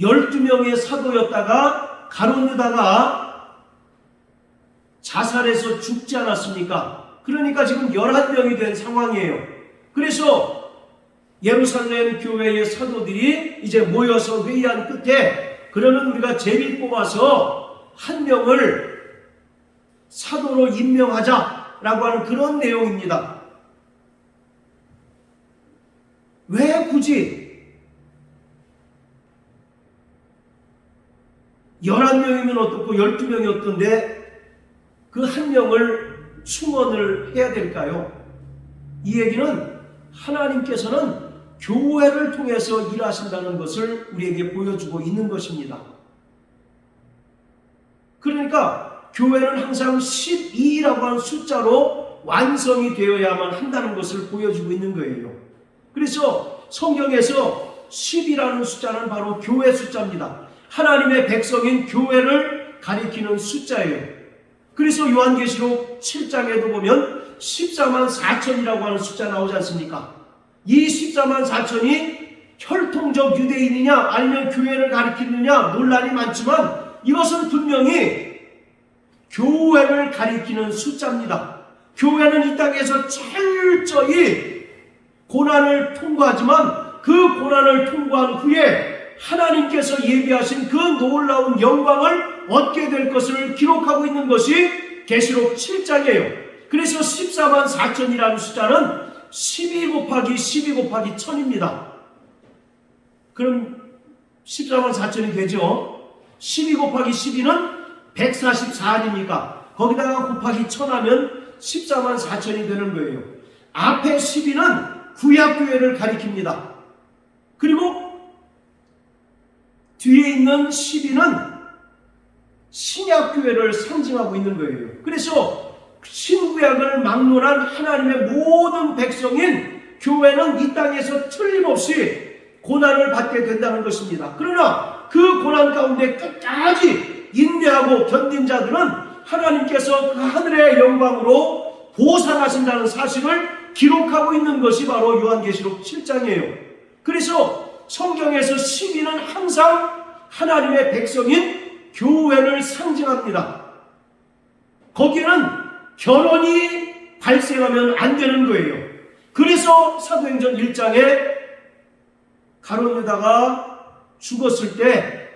12명의 사도였다가 가룟 유다가 자살해서 죽지 않았습니까? 그러니까 지금 11명이 된 상황이에요. 그래서 예루살렘 교회의 사도들이 이제 모여서 회의한 끝에, 그러면 우리가 제비 뽑아서 한 명을 사도로 임명하자라고 하는 그런 내용입니다. 왜 굳이 11명이면 어떻고 12명이 어떤데 그 한 명을 충원을 해야 될까요? 이 얘기는 하나님께서는 교회를 통해서 일하신다는 것을 우리에게 보여주고 있는 것입니다. 그러니까 교회는 항상 12라고 하는 숫자로 완성이 되어야만 한다는 것을 보여주고 있는 거예요. 그래서 성경에서 10이라는 숫자는 바로 교회 숫자입니다. 하나님의 백성인 교회를 가리키는 숫자예요. 그래서 요한계시록 7장에도 보면 14만 4천이라고 하는 숫자 나오지 않습니까? 이 14만 4천이 혈통적 유대인이냐 아니면 교회를 가리키느냐 논란이 많지만 이것은 분명히 교회를 가리키는 숫자입니다. 교회는 이 땅에서 철저히 고난을 통과하지만 그 고난을 통과한 후에 하나님께서 예비하신 그 놀라운 영광을 얻게 될 것을 기록하고 있는 것이 계시록 7장이에요. 그래서 14만 4천이라는 숫자는 12 곱하기 12 곱하기 1000입니다. 그럼 14만 4천이 되죠. 12 곱하기 12는 144 아닙니까? 거기다가 곱하기 1000 하면 14만 4천이 되는 거예요. 앞에 12는 구약교회를 가리킵니다. 그리고 뒤에 있는 12는 신약교회를 상징하고 있는 거예요. 그래서 신구약을 막론한 하나님의 모든 백성인 교회는 이 땅에서 틀림없이 고난을 받게 된다는 것입니다. 그러나 그 고난 가운데 끝까지 인내하고 견딘 자들은 하나님께서 그 하늘의 영광으로 보상하신다는 사실을 기록하고 있는 것이 바로 요한계시록 7장이에요. 그래서 성경에서 12는 항상 하나님의 백성인 교회를 상징합니다. 거기는 결혼이 발생하면 안 되는 거예요. 그래서 사도행전 1장에 가룟 유다가 죽었을 때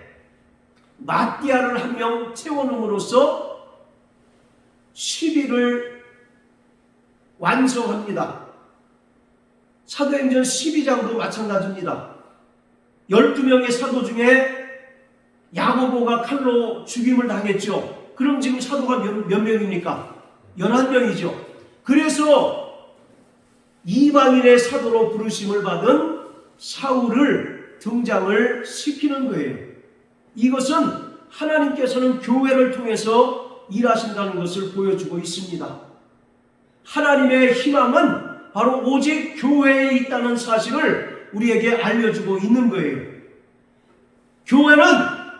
마띠아를 한 명 채워놓음으로써 12를 완성합니다. 사도행전 12장도 마찬가지입니다. 12명의 사도 중에 야고보가 칼로 죽임을 당했죠. 그럼 지금 사도가 몇 명입니까? 11명이죠. 그래서 이방인의 사도로 부르심을 받은 사울을 등장을 시키는 거예요. 이것은 하나님께서는 교회를 통해서 일하신다는 것을 보여주고 있습니다. 하나님의 희망은 바로 오직 교회에 있다는 사실을 우리에게 알려주고 있는 거예요. 교회는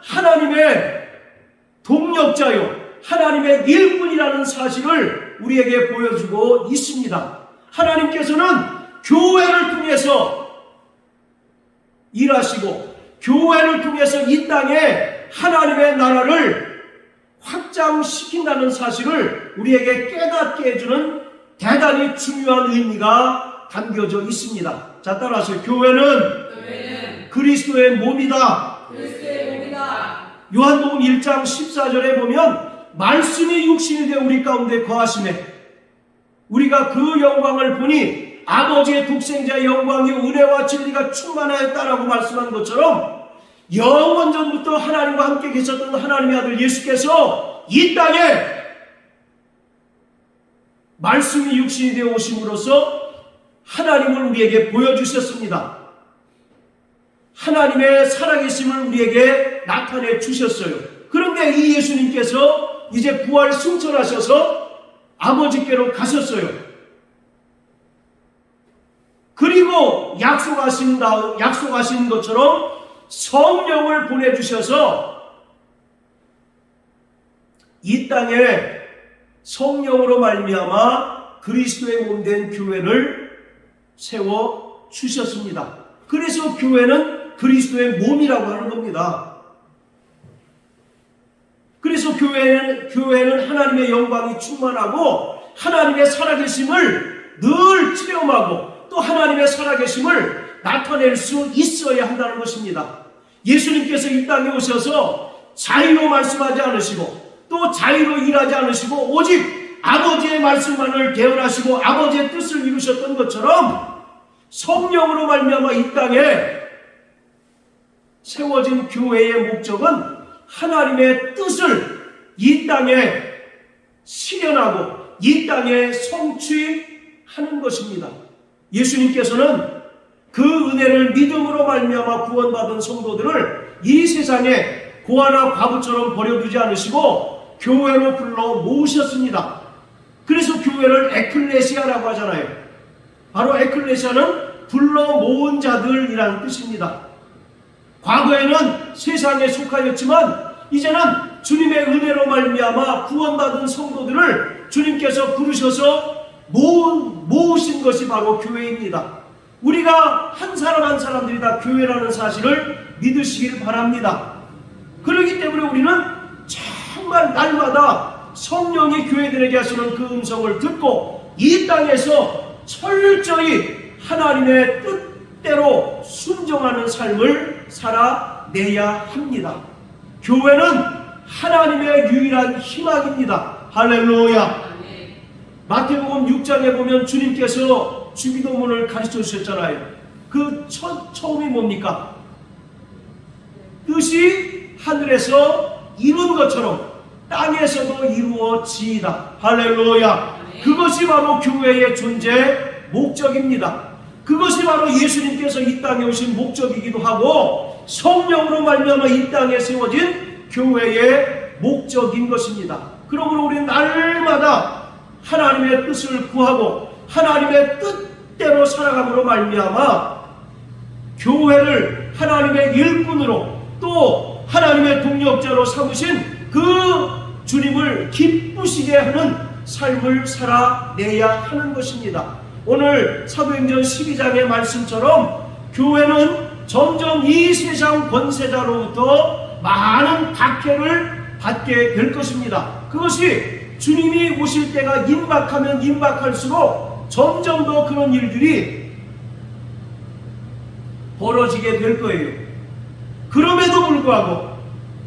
하나님의 동력자요, 하나님의 일꾼이라는 사실을 우리에게 보여주고 있습니다. 하나님께서는 교회를 통해서 일하시고 교회를 통해서 이 땅에 하나님의 나라를 확장시킨다는 사실을 우리에게 깨닫게 해주는 대단히 중요한 의미가 담겨져 있습니다. 자, 따라서 교회는 그리스도의 몸이다. 요한복음 1장 14절에 보면 말씀이 육신이 되어 우리 가운데 거하시네 우리가 그 영광을 보니 아버지의 독생자의 영광이 은혜와 진리가 충만하였다라고 말씀한 것처럼 영원전부터 하나님과 함께 계셨던 하나님의 아들 예수께서 이 땅에 말씀이 육신이 되어 오심으로써 하나님을 우리에게 보여주셨습니다. 하나님의 살아계심을 우리에게 나타내 주셨어요. 그런데 이 예수님께서 이제 부활 승천하셔서 아버지께로 가셨어요. 그리고 약속하신 것처럼 성령을 보내주셔서 이 땅에 성령으로 말미암아 그리스도의 몸된 교회를 세워 주셨습니다. 그래서 교회는 그리스도의 몸이라고 하는 겁니다. 그래서 교회는 하나님의 영광이 충만하고 하나님의 살아계심을 늘 체험하고 또 하나님의 살아계심을 나타낼 수 있어야 한다는 것입니다. 예수님께서 이 땅에 오셔서 자유로 말씀하지 않으시고 또 자유로 일하지 않으시고 오직 아버지의 말씀만을 대언하시고 아버지의 뜻을 이루셨던 것처럼 성령으로 말미암아 이 땅에 세워진 교회의 목적은 하나님의 뜻을 이 땅에 실현하고 이 땅에 성취하는 것입니다. 예수님께서는 그 은혜를 믿음으로 말미암아 구원받은 성도들을 이 세상에 고아나 과부처럼 버려두지 않으시고 교회로 불러 모으셨습니다. 그래서 교회를 에클레시아라고 하잖아요. 바로 에클레시아는 불러 모은 자들이라는 뜻입니다. 과거에는 세상에 속하였지만 이제는 주님의 은혜로 말미암아 구원받은 성도들을 주님께서 부르셔서 모으신 것이 바로 교회입니다. 우리가 한 사람 한 사람들이 다 교회라는 사실을 믿으시길 바랍니다. 그렇기 때문에 우리는 정말 날마다 성령이 교회들에게 하시는 그 음성을 듣고 이 땅에서 철저히 하나님의 뜻대로 순종하는 삶을 살아내야 합니다. 교회는 하나님의 유일한 희망입니다. 할렐루야. 마태복음 6장에 보면 주님께서 주기도문을 가르쳐 주셨잖아요. 그 처음이 뭡니까? 뜻이 하늘에서 이룬 것처럼 땅에서도 이루어지이다. 할렐루야. 그것이 바로 교회의 존재 목적입니다. 그것이 바로 예수님께서 이 땅에 오신 목적이기도 하고 성령으로 말미암아 이 땅에 세워진 교회의 목적인 것입니다. 그러므로 우리는 날마다 하나님의 뜻을 구하고 하나님의 뜻대로 살아감으로 말미암아 교회를 하나님의 일꾼으로 또 하나님의 동력자로 삼으신 그 주님을 기쁘시게 하는 삶을 살아내야 하는 것입니다. 오늘 사도행전 12장의 말씀처럼 교회는 점점 이 세상 권세자로부터 많은 박해를 받게 될 것입니다. 그것이 주님이 오실 때가 임박하면 임박할수록 점점 더 그런 일들이 벌어지게 될 거예요. 그럼에도 불구하고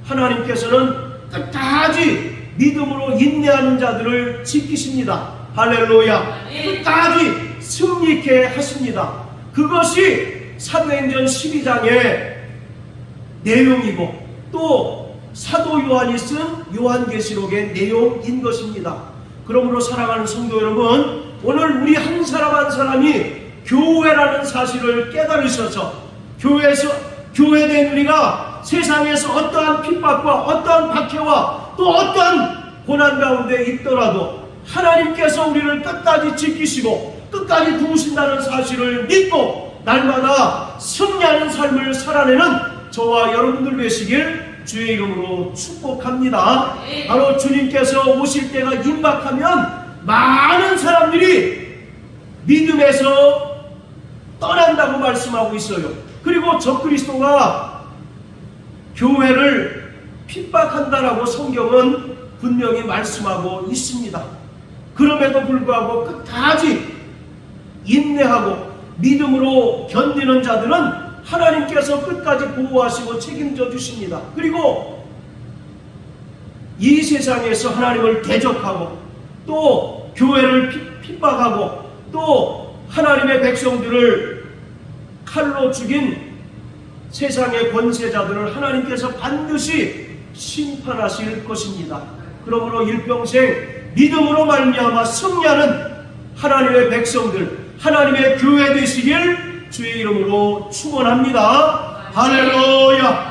하나님께서는 끝까지 믿음으로 인내하는 자들을 지키십니다. 할렐루야. 끝까지 승리케 하십니다. 그것이 사도행전 12장의 내용이고 또 사도 요한이 쓴 요한계시록의 내용인 것입니다. 그러므로 사랑하는 성도 여러분, 오늘 우리 한 사람 한 사람이 교회라는 사실을 깨달으셔서 교회된 우리가 세상에서 어떠한 핍박과 어떠한 박해와 또 어떠한 고난 가운데 있더라도 하나님께서 우리를 끝까지 지키시고 끝까지 도우신다는 사실을 믿고 날마다 승리하는 삶을 살아내는 저와 여러분들 되시길 주의 이름으로 축복합니다. 바로 주님께서 오실 때가 임박하면 많은 사람들이 믿음에서 떠난다고 말씀하고 있어요. 그리고 적그리스도가 교회를 핍박한다라고 성경은 분명히 말씀하고 있습니다. 그럼에도 불구하고 끝까지 인내하고 믿음으로 견디는 자들은 하나님께서 끝까지 보호하시고 책임져 주십니다. 그리고 이 세상에서 하나님을 대적하고 또 교회를 핍박하고 또 하나님의 백성들을 칼로 죽인 세상의 권세자들을 하나님께서 반드시 심판하실 것입니다. 그러므로 일평생 믿음으로 말미암아 승리하는 하나님의 백성들, 하나님의 교회 되시길 주의 이름으로 축원합니다. 할렐루야.